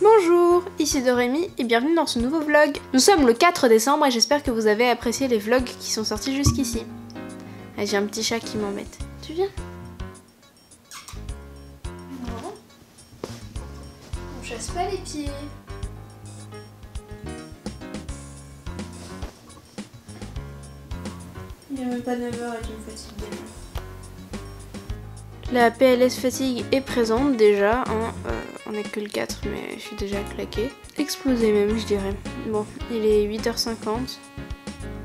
Bonjour, ici Dorémy et bienvenue dans ce nouveau vlog. Nous sommes le 4 décembre et j'espère que vous avez apprécié les vlogs qui sont sortis jusqu'ici. Ah, j'ai un petit chat qui m'embête. Tu viens? Non. On chasse pas les pieds. Il n'y a même pas 9h et tu me fatigues déjà. La PLS fatigue est présente déjà, hein. On est que le 4 mais je suis déjà claquée. Explosée même je dirais. Bon, il est 8h50.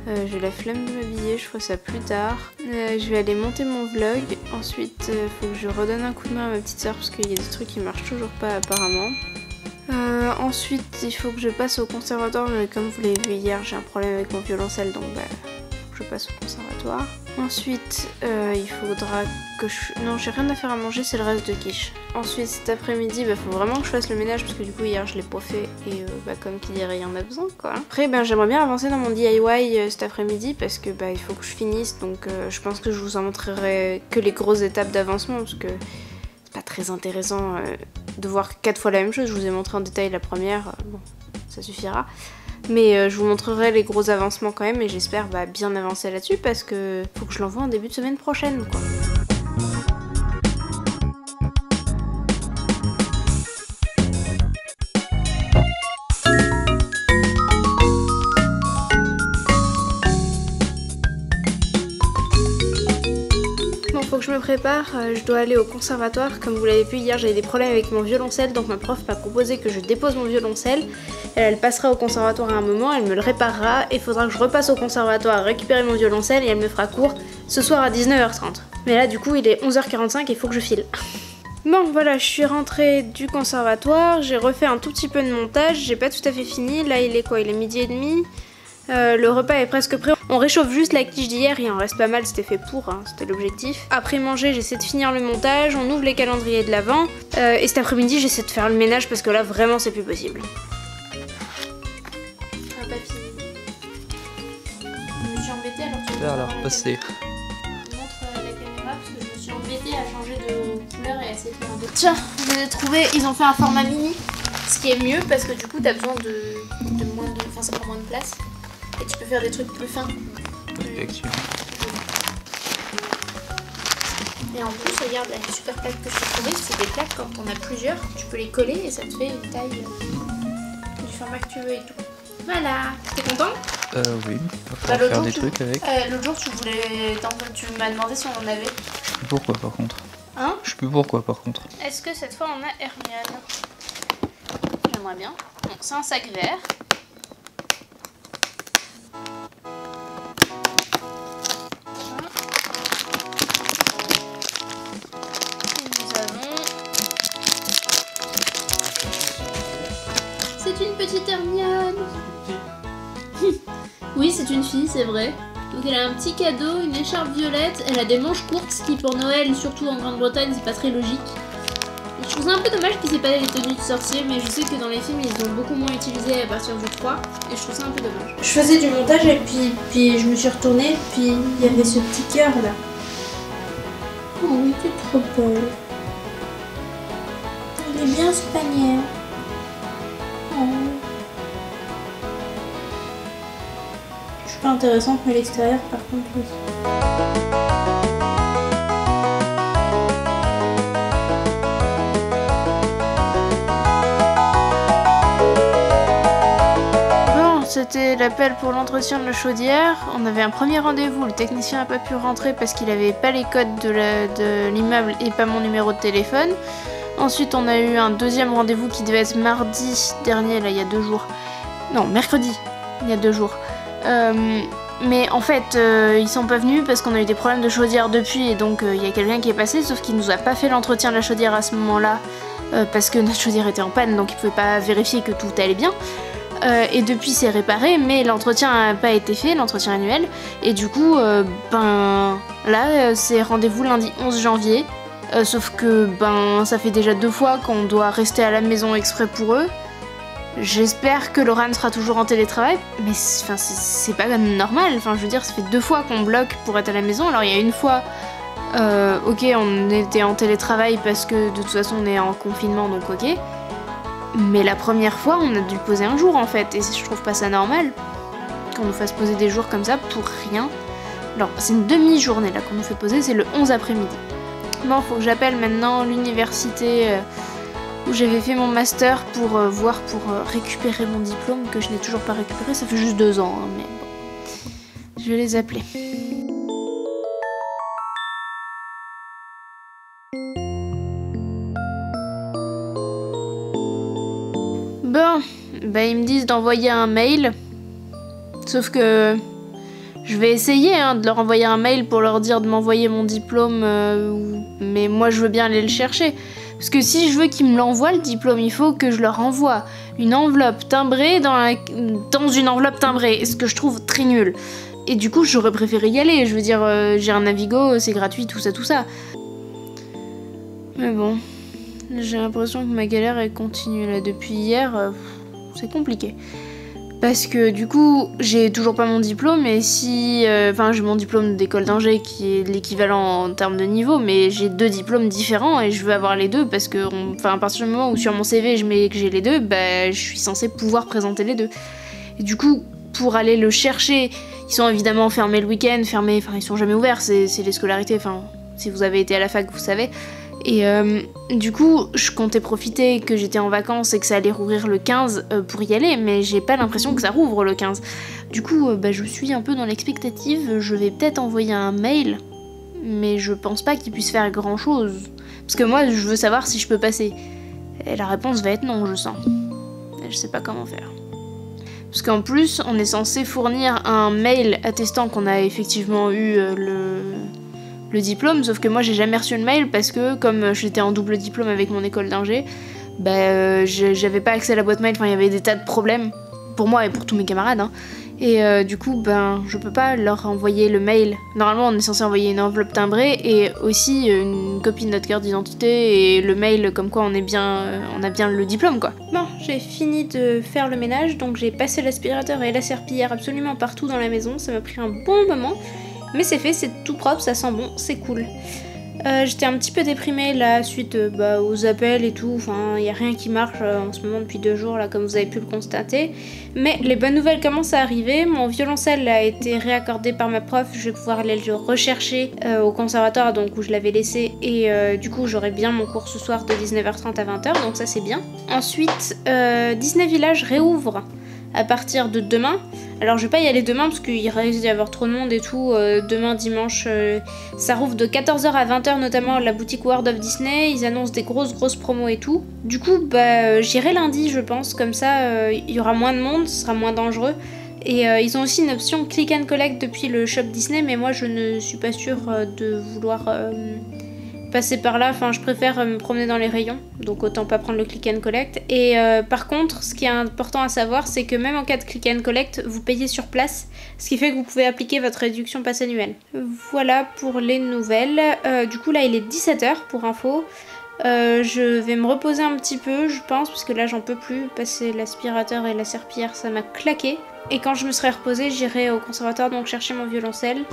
J'ai la flemme de m'habiller, je ferai ça plus tard. Je vais aller monter mon vlog. Ensuite, faut que je redonne un coup de main à ma petite soeur parce qu'il y a des trucs qui marchent toujours pas apparemment. Ensuite, il faut que je passe au conservatoire, mais comme vous l'avez vu hier, j'ai un problème avec mon violoncelle, donc bah, faut que je passe au conservatoire. Ensuite, il faudra que je... Non, j'ai rien à faire à manger, c'est le reste de quiche. Ensuite, cet après-midi, bah, faut vraiment que je fasse le ménage parce que du coup, hier, je l'ai pas fait et bah, comme qui dirait, il y en a besoin, quoi. Après, ben, j'aimerais bien avancer dans mon DIY cet après-midi parce que bah, il faut que je finisse, donc je pense que je vous en montrerai que les grosses étapes d'avancement parce que c'est pas très intéressant de voir 4 fois la même chose. Je vous ai montré en détail la première, bon, ça suffira. Mais je vous montrerai les gros avancements quand même et j'espère bah, bien avancer là-dessus parce que faut que je l'envoie en début de semaine prochaine, quoi. Faut que je me prépare, je dois aller au conservatoire. Comme vous l'avez vu hier, j'avais des problèmes avec mon violoncelle, donc ma prof m'a proposé que je dépose mon violoncelle. Elle passera au conservatoire à un moment, elle me le réparera et il faudra que je repasse au conservatoire récupérer mon violoncelle et elle me fera cours ce soir à 19h30. Mais là du coup il est 11h45 et il faut que je file. Bon voilà, je suis rentrée du conservatoire, j'ai refait un tout petit peu de montage, j'ai pas tout à fait fini. Là il est quoi? Il est 12h30. Le repas est presque prêt. On réchauffe juste la quiche d'hier, il en reste pas mal, c'était fait pour, hein, c'était l'objectif. Après manger, j'essaie de finir le montage, on ouvre les calendriers de l'Avent. Et cet après-midi, j'essaie de faire le ménage parce que là, vraiment, c'est plus possible. Un papier. Je me suis embêtée alors que... Vers la repasser. Montre la caméra parce que je me suis embêtée à changer de couleur et à essayer de faire un peu. Tiens, je les ai trouvés, ils ont fait un format mini. Ce qui est mieux parce que du coup, t'as besoin de moins de... Enfin, ça prend moins de place. Et tu peux faire des trucs plus fins. Effectivement. Et en plus, regarde, là, une super plaque que je t'ai trouvée, c'est des plaques quand on a plusieurs, tu peux les coller et ça te fait une taille du format que tu veux et tout. Voilà, t'es content? Oui, on va faire des trucs avec. L'autre jour, tu m'as demandé si on en avait. Je sais plus pourquoi par contre. Hein? Je sais plus pourquoi par contre. Est-ce que cette fois on a Hermione? J'aimerais bien. Bon, c'est un sac vert. C'est une petite Hermione. Oui, c'est une fille, c'est vrai. Donc elle a un petit cadeau, une écharpe violette, elle a des manches courtes, ce qui pour Noël, surtout en Grande-Bretagne, c'est pas très logique. Et je trouve ça un peu dommage qu'ils aient pas les tenues de sorcier, mais je sais que dans les films, ils ont beaucoup moins utilisé à partir du 3, et je trouve ça un peu dommage. Je faisais du montage et puis je me suis retournée, puis il y avait ce petit cœur là. Oh oui, c'est trop belle. Elle est bien ce panier. Je suis pas intéressante mais l'extérieur par contre oui. Bon, c'était l'appel pour l'entretien de la chaudière. On avait un premier rendez-vous, le technicien n'a pas pu rentrer parce qu'il avait pas les codes de l'immeuble et pas mon numéro de téléphone. Ensuite, on a eu un deuxième rendez-vous qui devait être mardi dernier, là, il y a 2 jours. Non, mercredi, il y a 2 jours. Mais en fait, ils sont pas venus parce qu'on a eu des problèmes de chaudière depuis et donc il y a quelqu'un qui est passé, sauf qu'il nous a pas fait l'entretien de la chaudière à ce moment-là parce que notre chaudière était en panne, donc il pouvait pas vérifier que tout allait bien. Et depuis, c'est réparé, mais l'entretien n'a pas été fait, l'entretien annuel. Et du coup, ben là, c'est rendez-vous lundi 11 janvier. Sauf que ben ça fait déjà 2 fois qu'on doit rester à la maison exprès pour eux. J'espère que Laurent sera toujours en télétravail, mais c'est pas normal. Enfin, je veux dire, ça fait 2 fois qu'on bloque pour être à la maison. Alors il y a une fois, ok, on était en télétravail parce que de toute façon on est en confinement, donc ok. Mais la première fois, on a dû le poser un jour en fait, et je trouve pas ça normal qu'on nous fasse poser des jours comme ça pour rien. Alors, c'est une demi-journée là qu'on nous fait poser, c'est le 11 après-midi. Bon, faut que j'appelle maintenant l'université où j'avais fait mon master pour voir pour récupérer mon diplôme que je n'ai toujours pas récupéré, ça fait juste 2 ans, hein, mais bon. Je vais les appeler. Bon, bah ils me disent d'envoyer un mail, sauf que je vais essayer de leur envoyer un mail pour leur dire de m'envoyer mon diplôme, mais moi je veux bien aller le chercher. Parce que si je veux qu'ils me l'envoient le diplôme, il faut que je leur envoie une enveloppe timbrée dans une enveloppe timbrée, ce que je trouve très nul. Et du coup j'aurais préféré y aller, je veux dire j'ai un Navigo, c'est gratuit, tout ça. Mais bon, j'ai l'impression que ma galère elle continue là depuis hier, c'est compliqué. Parce que du coup, j'ai toujours pas mon diplôme, et si... Enfin, j'ai mon diplôme d'école d'ingé qui est l'équivalent en termes de niveau, mais j'ai 2 diplômes différents et je veux avoir les 2 parce que, à partir du moment où sur mon CV je mets que j'ai les 2, bah, je suis censée pouvoir présenter les 2. Et du coup, pour aller le chercher, ils sont évidemment fermés le week-end, enfin, ils sont jamais ouverts, c'est les scolarités, enfin, si vous avez été à la fac, vous savez. Et du coup, je comptais profiter que j'étais en vacances et que ça allait rouvrir le 15 pour y aller, mais j'ai pas l'impression que ça rouvre le 15. Du coup, bah, je suis un peu dans l'expectative, je vais peut-être envoyer un mail, mais je pense pas qu'il puisse faire grand chose. Parce que moi, je veux savoir si je peux passer. Et la réponse va être non, je sens. Et je sais pas comment faire. Parce qu'en plus, on est censé fournir un mail attestant qu'on a effectivement eu le diplôme, sauf que moi j'ai jamais reçu le mail parce que comme j'étais en double diplôme avec mon école d'ingé, bah, j'avais pas accès à la boîte mail, enfin il y avait des tas de problèmes pour moi et pour tous mes camarades, hein. Et du coup ben je peux pas leur envoyer le mail. Normalement on est censé envoyer une enveloppe timbrée et aussi une copie de notre carte d'identité et le mail comme quoi on a bien le diplôme quoi. Bon, j'ai fini de faire le ménage, donc j'ai passé l'aspirateur et la serpillière absolument partout dans la maison, ça m'a pris un bon moment. Mais c'est fait, c'est tout propre, ça sent bon, c'est cool. J'étais un petit peu déprimée là suite aux appels et tout, enfin il n'y a rien qui marche en ce moment depuis 2 jours là comme vous avez pu le constater. Mais les bonnes nouvelles commencent à arriver, mon violoncelle a été réaccordé par ma prof, je vais pouvoir aller le rechercher au conservatoire donc où je l'avais laissé et du coup j'aurai bien mon cours ce soir de 19h30 à 20h donc ça c'est bien. Ensuite Disney Village réouvre à partir de demain. Alors je vais pas y aller demain parce qu'il risque d'y avoir trop de monde et tout. Demain dimanche ça rouvre de 14h à 20h notamment la boutique World of Disney. Ils annoncent des grosses promos et tout. Du coup bah j'irai lundi je pense, comme ça il y aura moins de monde, ce sera moins dangereux. Et ils ont aussi une option click and collect depuis le shop Disney, mais moi je ne suis pas sûre de vouloir passer par là, enfin je préfère me promener dans les rayons, donc autant pas prendre le click and collect. Et par contre, ce qui est important à savoir, c'est que même en cas de click and collect, vous payez sur place, ce qui fait que vous pouvez appliquer votre réduction passe annuelle. Voilà pour les nouvelles. Du coup là il est 17h pour info. Je vais me reposer un petit peu, je pense, parce que là j'en peux plus. Passer l'aspirateur et la serpillière, ça m'a claqué. Et quand je me serai reposée, j'irai au conservatoire donc chercher mon violoncelle.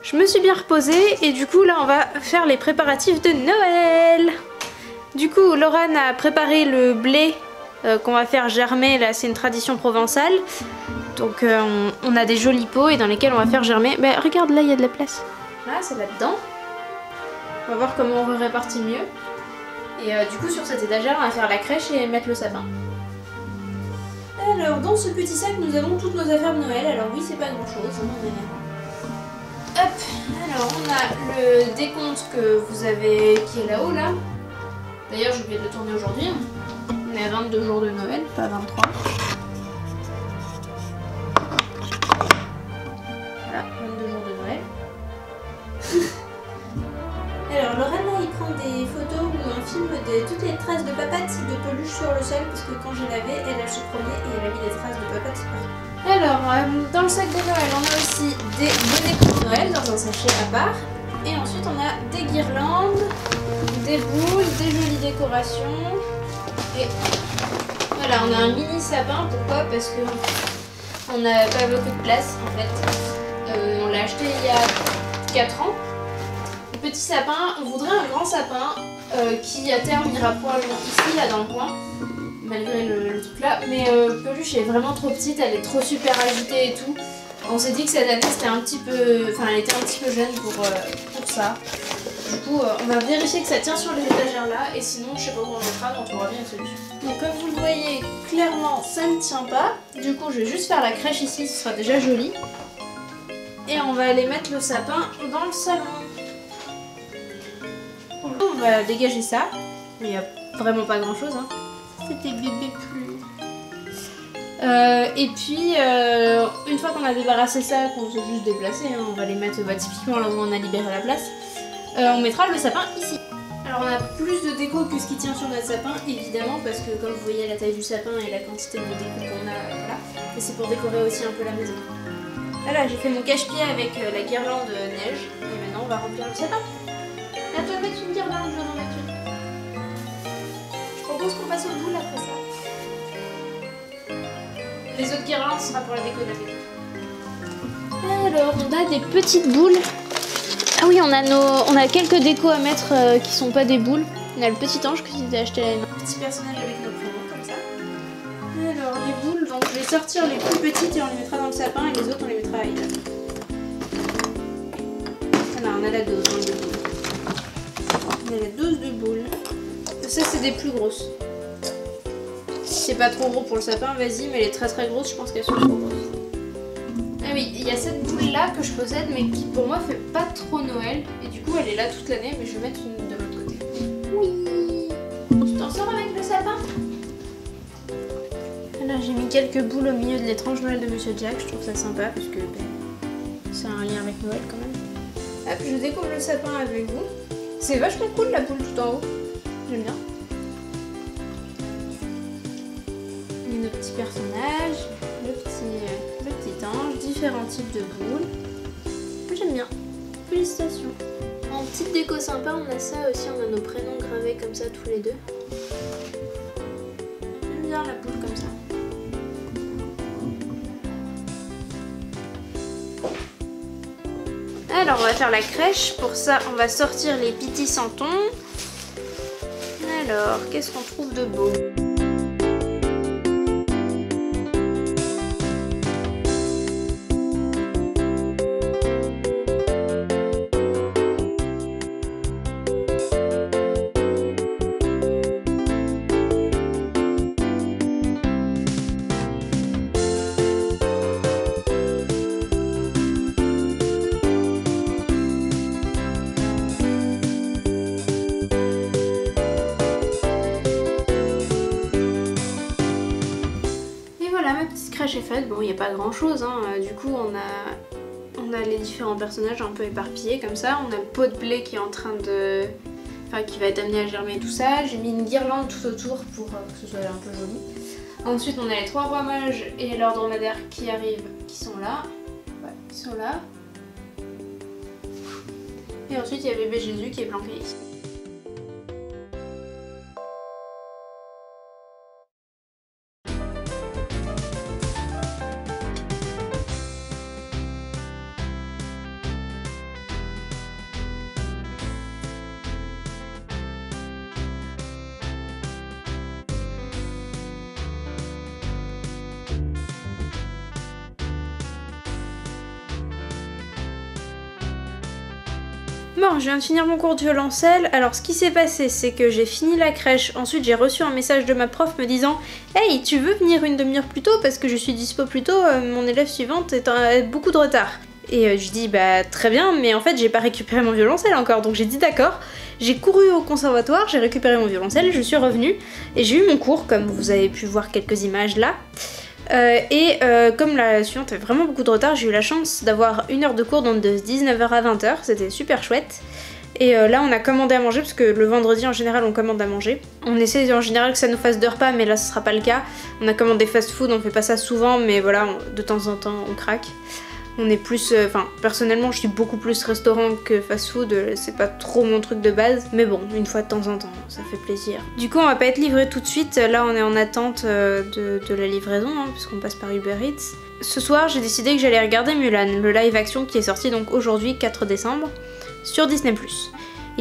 Je me suis bien reposée et du coup là on va faire les préparatifs de Noël. Du coup Laurent a préparé le blé qu'on va faire germer, là c'est une tradition provençale. Donc on a des jolis pots et dans lesquels on va faire germer. Bah regarde là il y a de la place. Là c'est là-dedans. On va voir comment on répartit mieux. Et du coup sur cette étagère on va faire la crèche et mettre le sapin. Alors dans ce petit sac nous avons toutes nos affaires de Noël. Alors oui c'est pas grand chose. Hop, alors on a le décompte que vous avez qui est là-haut là. D'ailleurs je vais le tourner aujourd'hui. On est à 22 jours de Noël, pas 23. Voilà, 22 jours de Noël. Alors Laurent là il prend des photos où on filme toutes les traces de papates de peluche sur le sol parce que quand j'ai lavé elle se promenait et elle a mis des traces de papates partout. Alors, dans le sac de Noël, on a aussi des bonnets pour Noël dans un sachet à part. Et ensuite, on a des guirlandes, des boules, des jolies décorations. Et voilà, on a un mini sapin. Pourquoi? Parce que on n'a pas beaucoup de place en fait. On l'a acheté il y a 4 ans. Le petit sapin, on voudrait un grand sapin qui à terme ira probablement ici, là dans le coin. malgré le truc là. Mais Peluche est vraiment trop petite, elle est trop super agitée et tout. On s'est dit que cette année c'était un petit peu... Enfin elle était un petit peu jeune pour ça. Du coup on va vérifier que ça tient sur les étagères là. Et sinon je sais pas où on mettra, donc on trouvera bien une solution. Donc comme vous le voyez, clairement ça ne tient pas. Du coup je vais juste faire la crèche ici, ce sera déjà joli. Et on va aller mettre le sapin dans le salon. On va dégager ça. Il n'y a vraiment pas grand chose. Hein. C'était bébé plus. Et puis, une fois qu'on a débarrassé ça, qu'on s'est juste déplacé, hein, on va les mettre typiquement là où on a libéré la place. On mettra le sapin ici. Alors on a plus de déco que ce qui tient sur notre sapin, évidemment, parce que comme vous voyez la taille du sapin et la quantité de déco qu'on a, voilà. Et c'est pour décorer aussi un peu la maison. Voilà, j'ai fait mon cache-pied avec la guirlande neige. Et maintenant on va remplir le sapin. À toi de mettre une guirlande, je vais en mettre une. Je propose qu'on passe au boule après ça. Les autres guirlandes, ce sera pour la déco de la maison. Alors, on a des petites boules. Ah oui, on a quelques décos à mettre qui sont pas des boules. On a le petit ange que j'ai acheté l'année dernière. Petit personnage avec nos prénoms, comme ça. Alors, les boules, donc je vais sortir les plus petites et on les mettra dans le sapin et les autres on les mettra ailleurs. Voilà, on a la dose de boules. On a la dose de boules. Ça, c'est des plus grosses. Si c'est pas trop gros pour le sapin, vas-y, mais les très très grosses, je pense qu'elles sont trop grosses. Ah oui, il y a cette boule là que je possède, mais qui pour moi fait pas trop Noël. Et du coup, elle est là toute l'année, mais je vais mettre une de l'autre côté. Oui. Tu t'en sors avec le sapin? Là, j'ai mis quelques boules au milieu de l'étrange Noël de Monsieur Jack. Je trouve ça sympa parce que c'est un lien avec Noël quand même. Hop, je découvre le sapin avec vous. C'est vachement cool la boule tout en haut. J'aime bien. Et nos petits personnages, le petit ange, différents types de boules. J'aime bien. Félicitations. En petite déco sympa, on a ça aussi, on a nos prénoms gravés comme ça tous les deux. J'aime bien la boule comme ça. Alors on va faire la crèche, pour ça on va sortir les petits santons. Alors, qu'est-ce qu'on trouve de beau? Crèche est faite, bon il n'y a pas grand chose, hein. Du coup on a les différents personnages un peu éparpillés comme ça, on a le pot de blé qui est en train de... Enfin qui va être amené à germer tout ça, j'ai mis une guirlande tout autour pour que ce soit un peu joli. Ensuite on a les 3 rois mages et leur dromadaire qui arrivent, qui sont là, ouais, ils sont là. Et ensuite il y a bébé Jésus qui est planqué ici. Bon, je viens de finir mon cours de violoncelle. Alors ce qui s'est passé, c'est que j'ai fini la crèche. Ensuite j'ai reçu un message de ma prof me disant « Hey, tu veux venir une demi-heure plus tôt parce que je suis dispo plus tôt, mon élève suivante a beaucoup de retard. » Et je dis « Bah très bien, mais en fait j'ai pas récupéré mon violoncelle encore. » Donc j'ai dit « D'accord. » J'ai couru au conservatoire, j'ai récupéré mon violoncelle, je suis revenue et j'ai eu mon cours comme vous avez pu voir quelques images là. Comme la suivante avait vraiment beaucoup de retard, j'ai eu la chance d'avoir 1 heure de cours, donc de 19h à 20h, c'était super chouette. Et là on a commandé à manger, parce que le vendredi en général on commande à manger. On essaie en général que ça nous fasse de repas, mais là ce sera pas le cas. On a commandé fast food, on fait pas ça souvent, mais voilà, de temps en temps on craque. On est plus, enfin personnellement je suis beaucoup plus restaurant que fast food, c'est pas trop mon truc de base, mais bon, une fois de temps en temps, ça fait plaisir. Du coup on va pas être livré tout de suite, là on est en attente de la livraison, hein, puisqu'on passe par Uber Eats. Ce soir j'ai décidé que j'allais regarder Mulan, le live action qui est sorti donc aujourd'hui 4 décembre sur Disney+.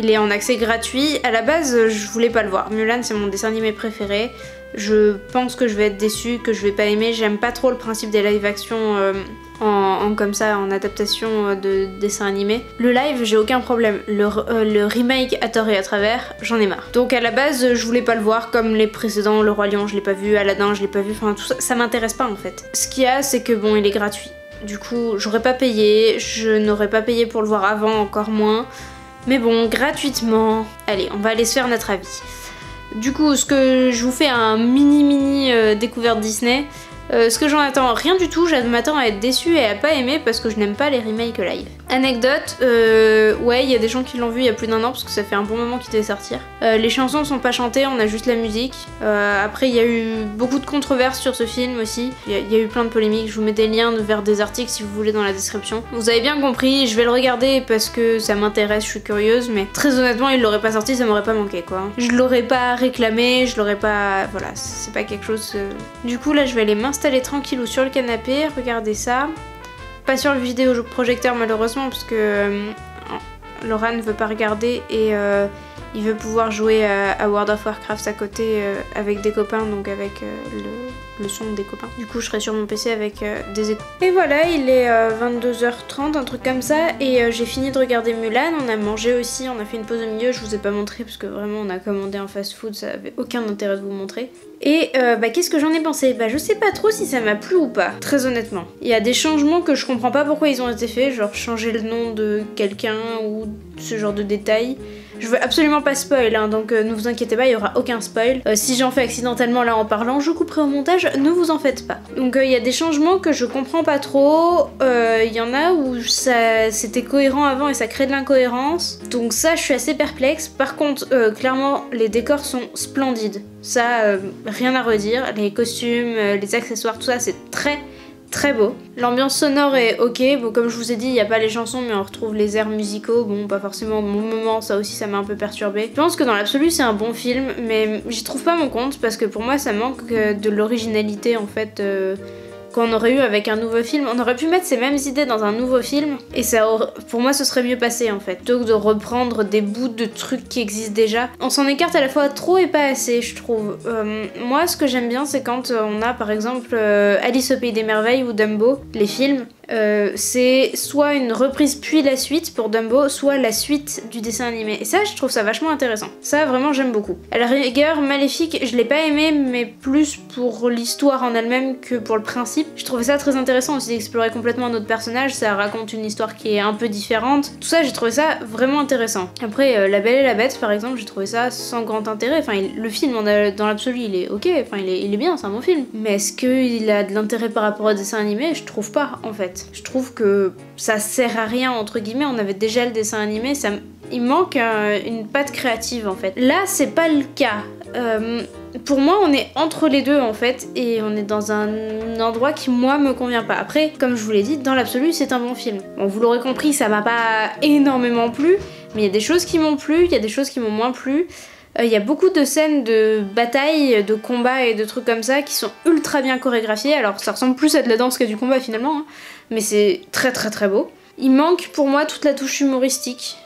Il est en accès gratuit. À la base, je voulais pas le voir. Mulan, c'est mon dessin animé préféré. Je pense que je vais être déçue, que je vais pas aimer. J'aime pas trop le principe des live action comme ça, en adaptation de dessin animé. Le live, j'ai aucun problème. Le remake à tort et à travers, j'en ai marre. Donc à la base, je voulais pas le voir comme les précédents. Le Roi Lion, je l'ai pas vu. Aladdin, je l'ai pas vu. Enfin, tout ça, ça m'intéresse pas en fait. Ce qu'il y a, c'est que bon, il est gratuit. Du coup, j'aurais pas payé. Je n'aurais pas payé pour le voir avant, encore moins. Mais bon, gratuitement. Allez, on va aller se faire notre avis. Du coup, ce que je vous fais un mini découverte Disney. Ce que j'en attends, rien du tout, je m'attends à être déçue et à pas aimer parce que je n'aime pas les remakes live. Anecdote, ouais, il y a des gens qui l'ont vu il y a plus d'1 an parce que ça fait un bon moment qu'il devait sortir. Les chansons sont pas chantées, on a juste la musique. Après, il y a eu beaucoup de controverses sur ce film aussi. Il y a eu plein de polémiques, je vous mets des liens vers des articles si vous voulez dans la description. Vous avez bien compris, je vais le regarder parce que ça m'intéresse, je suis curieuse, mais très honnêtement, il l'aurait pas sorti, ça m'aurait pas manqué quoi. Je l'aurais pas réclamé, je l'aurais pas... Voilà, c'est pas quelque chose... Du coup, là, je vais aller m'installer tranquillou sur le canapé, regardez ça. Pas sur le vidéoprojecteur malheureusement parce que Laura ne veut pas regarder et il veut pouvoir jouer à World of Warcraft à côté avec des copains, donc avec le son des copains. Du coup je serai sur mon PC avec des écoutes. Et voilà, il est 22h30, un truc comme ça, et j'ai fini de regarder Mulan, on a mangé aussi, on a fait une pause au milieu, je vous ai pas montré parce que vraiment on a commandé un fast food, ça avait aucun intérêt de vous montrer. Et qu'est-ce que j'en ai pensé? Je sais pas trop si ça m'a plu ou pas, très honnêtement. Il y a des changements que je comprends pas pourquoi ils ont été faits, genre changer le nom de quelqu'un ou ce genre de détails. Je veux absolument pas spoil, hein, donc ne vous inquiétez pas, il y aura aucun spoil. Si j'en fais accidentellement là en parlant, je couperai au montage, ne vous en faites pas. Donc il y a des changements que je comprends pas trop, il y en a où c'était cohérent avant et ça crée de l'incohérence. Donc ça, je suis assez perplexe. Par contre, clairement, les décors sont splendides. Ça, rien à redire. Les costumes, les accessoires, tout ça, c'est très beau. L'ambiance sonore est ok, bon comme je vous ai dit, il n'y a pas les chansons mais on retrouve les airs musicaux, bon pas forcément au bon moment, ça aussi ça m'a un peu perturbée. Je pense que dans l'absolu c'est un bon film, mais j'y trouve pas mon compte parce que pour moi ça manque de l'originalité en fait qu'on aurait eu avec un nouveau film. On aurait pu mettre ces mêmes idées dans un nouveau film et pour moi ce serait mieux passé en fait. Plutôt que de reprendre des bouts de trucs qui existent déjà. On s'en écarte à la fois trop et pas assez je trouve. Moi ce que j'aime bien c'est quand on a par exemple Alice au Pays des Merveilles ou Dumbo, les films. C'est soit une reprise puis la suite pour Dumbo, soit la suite du dessin animé. Et ça, je trouve ça vachement intéressant. Ça, vraiment, j'aime beaucoup. À la rigueur, Maléfique, je l'ai pas aimé, mais plus pour l'histoire en elle-même que pour le principe. Je trouvais ça très intéressant aussi d'explorer complètement un autre personnage. Ça raconte une histoire qui est un peu différente. Tout ça, j'ai trouvé ça vraiment intéressant. Après, La Belle et la Bête, par exemple, j'ai trouvé ça sans grand intérêt. Enfin, le film, dans l'absolu, il est ok. Enfin, il est bien, c'est un bon film. Mais est-ce qu'il a de l'intérêt par rapport au dessin animé? Je trouve pas, en fait. Je trouve que ça sert à rien entre guillemets, on avait déjà le dessin animé, il manque une patte créative en fait. Là c'est pas le cas. Pour moi on est entre les deux en fait et on est dans un endroit qui moi me convient pas. Après comme je vous l'ai dit, dans l'absolu c'est un bon film. Bon vous l'aurez compris, ça m'a pas énormément plu, mais il y a des choses qui m'ont plu, il y a des choses qui m'ont moins plu. Il y a beaucoup de scènes de bataille, de combat et de trucs comme ça qui sont ultra bien chorégraphiés. Alors ça ressemble plus à de la danse qu'à du combat finalement, hein, mais c'est très beau. Il manque pour moi toute la touche humoristique.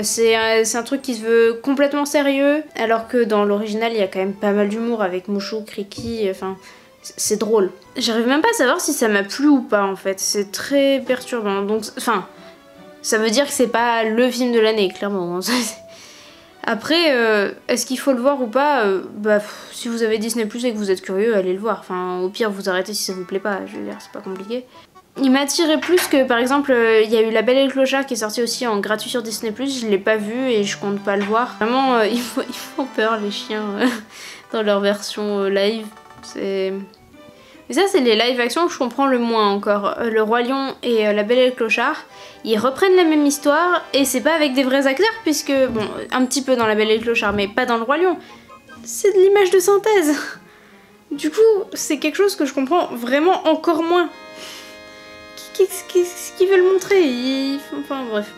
C'est un truc qui se veut complètement sérieux, alors que dans l'original il y a quand même pas mal d'humour avec Mouchou, Kriki, enfin c'est drôle. J'arrive même pas à savoir si ça m'a plu ou pas en fait, c'est très perturbant. Donc, enfin, ça veut dire que c'est pas le film de l'année, clairement. Après, est-ce qu'il faut le voir ou pas? Si vous avez Disney+ et que vous êtes curieux, allez le voir. Enfin, au pire, vous arrêtez si ça vous plaît pas. Je veux dire, c'est pas compliqué. Il m'a attiré plus que, par exemple, il y a eu La Belle et le Clochard qui est sorti aussi en gratuit sur Disney+. Je l'ai pas vu et je compte pas le voir. Vraiment, ils font peur les chiens dans leur version live. C'est... Et ça, c'est les live action que je comprends le moins encore. Le Roi Lion et La Belle et le Clochard, ils reprennent la même histoire et c'est pas avec des vrais acteurs puisque, bon, un petit peu dans La Belle et le Clochard, mais pas dans le Roi Lion. C'est de l'image de synthèse. Du coup, c'est quelque chose que je comprends vraiment encore moins. Qu'est-ce qu'ils veulent montrer? Enfin, bref.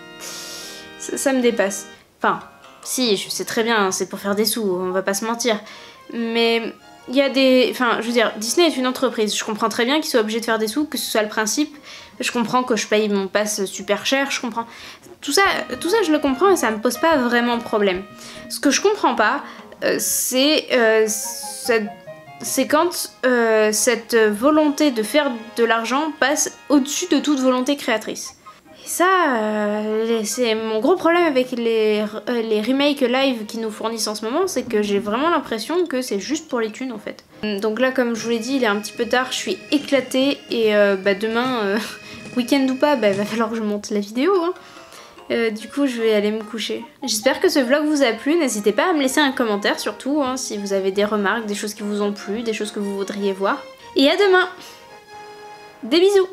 Ça me dépasse. Enfin, si, je sais très bien, c'est pour faire des sous, on va pas se mentir. Mais... il y a des... Enfin, je veux dire, Disney est une entreprise. Je comprends très bien qu'ils soient obligés de faire des sous, que ce soit le principe. Je comprends que je paye mon pass super cher, je comprends. Tout ça, je le comprends et ça me pose pas vraiment problème. Ce que je comprends pas, c'est quand cette volonté de faire de l'argent passe au-dessus de toute volonté créatrice. Et ça, c'est mon gros problème avec les remakes live qu'ils nous fournissent en ce moment, c'est que j'ai vraiment l'impression que c'est juste pour les thunes en fait. Donc là, comme je vous l'ai dit, il est un petit peu tard, je suis éclatée et demain, week-end ou pas, il va falloir que je monte la vidéo. Hein. Du coup, je vais aller me coucher. J'espère que ce vlog vous a plu, n'hésitez pas à me laisser un commentaire surtout, hein, si vous avez des remarques, des choses qui vous ont plu, des choses que vous voudriez voir. Et à demain! Des bisous!